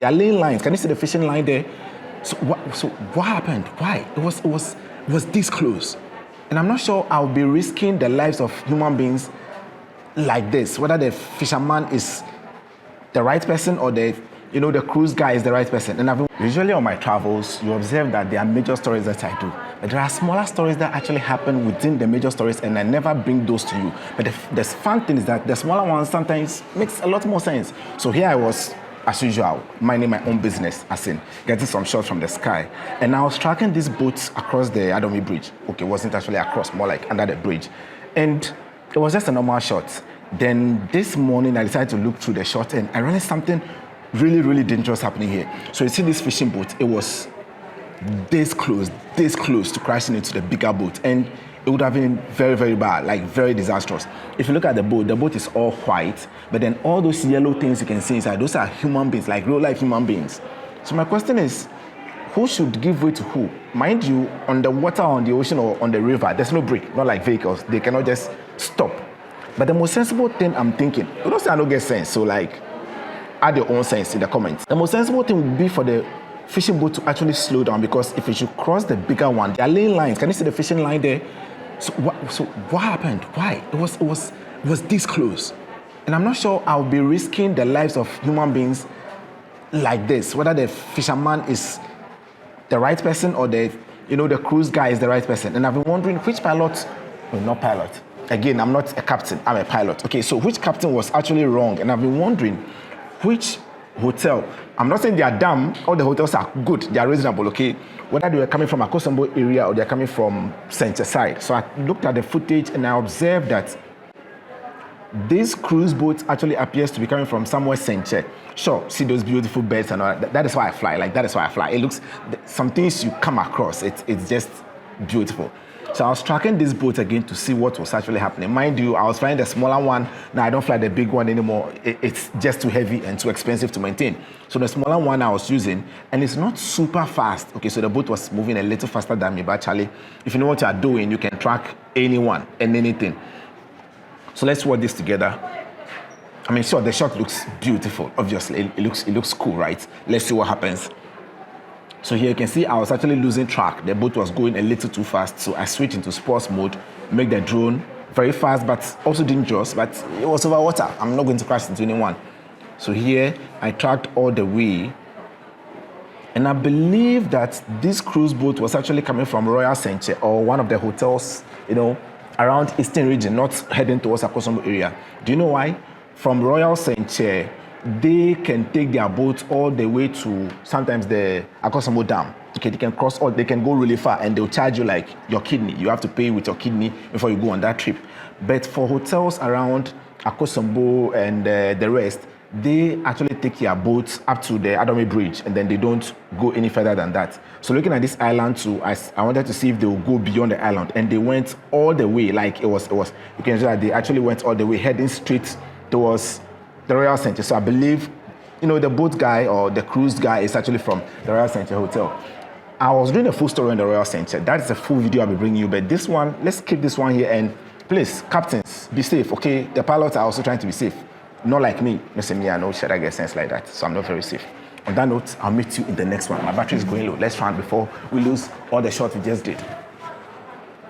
They are laying lines. Can you see the fishing line there? So what happened? Why? It was this close. And I'm not sure I'll be risking the lives of human beings like this, whether the fisherman is the right person or the cruise guy is the right person. And usually on my travels, you observe that there are major stories that I do. But there are smaller stories that actually happen within the major stories, and I never bring those to you. But the fun thing is that the smaller ones sometimes makes a lot more sense. So here I was, as usual, minding my own business, as in getting some shots from the sky. And I was tracking these boats across the Adomi Bridge. Okay, it wasn't actually across, more like under the bridge. And it was just a normal shot. Then this morning, I decided to look through the shot, and I realized something really, really dangerous happening here. So you see this fishing boat, it was this close to crashing into the bigger boat. And it would have been very, very bad, like very disastrous. If you look at the boat is all white, but then all those yellow things you can see inside, those are human beings, like real life human beings. So my question is, who should give way to who? Mind you, on the water, on the ocean, or on the river, there's no brake, not like vehicles. They cannot just stop. But the most sensible thing I'm thinking, you don't say I don't get sense, so like, add your own sense in the comments. The most sensible thing would be for the fishing boat to actually slow down, because if it should cross the bigger one, they are laying lines. Can you see the fishing line there? So what happened? Why? It was this close. And I'm not sure I'll be risking the lives of human beings like this, whether the fisherman is the right person or the cruise guy is the right person. And I've been wondering which pilot, well, not pilot. Again, I'm not a captain, I'm a pilot. Okay, so which captain was actually wrong? And I've been wondering which hotel. I'm not saying they are dumb, all the hotels are good, they are reasonable, okay? Whether they were coming from Akosombo area or they're coming from Senche side. So I looked at the footage and I observed that this cruise boat actually appears to be coming from somewhere Senche. Sure, see those beautiful birds and all that. That is why I fly, that is why I fly. It looks, some things you come across, it's just beautiful. So I was tracking this boat again to see what was actually happening. Mind you, I was flying the smaller one. Now I don't fly the big one anymore. It's just too heavy and too expensive to maintain. So the smaller one I was using, and it's not super fast. Okay, so the boat was moving a little faster than me, but Charlie, if you know what you are doing, you can track anyone and anything. So let's watch this together. I mean, sure, the shot looks beautiful. Obviously, it looks cool, right? Let's see what happens. So here you can see I was actually losing track. The boat was going a little too fast, so I switched into sports mode, make the drone very fast, but also dangerous, but it was over water. I'm not going to crash into anyone. So here I tracked all the way, and I believe that this cruise boat was actually coming from Royal Senche, or one of the hotels, around Eastern region, not heading towards Akosombo area. Do you know why? From Royal Senche, they can take their boats all the way to sometimes the Akosombo Dam. Okay, they can cross, or they can go really far, and they'll charge you like your kidney. You have to pay with your kidney before you go on that trip. But for hotels around Akosombo and the rest, they actually take their boats up to the Adomi Bridge, and then they don't go any further than that. So looking at this island too, I wanted to see if they will go beyond the island, and they went all the way. Like it was. You can see that they actually went all the way, heading straight towards the Royal Senche. So I believe, the boat guy or the cruise guy is actually from the Royal Senche Hotel. I was doing a full story on the Royal Senche. That is a full video I'll be bringing you. But this one, let's keep this one here. And please, captains, be safe, okay? The pilots are also trying to be safe. Not like me. Listen, me, I know should I get sense like that. So I'm not very safe. On that note, I'll meet you in the next one. My battery is going low. Let's run before we lose all the shots we just did.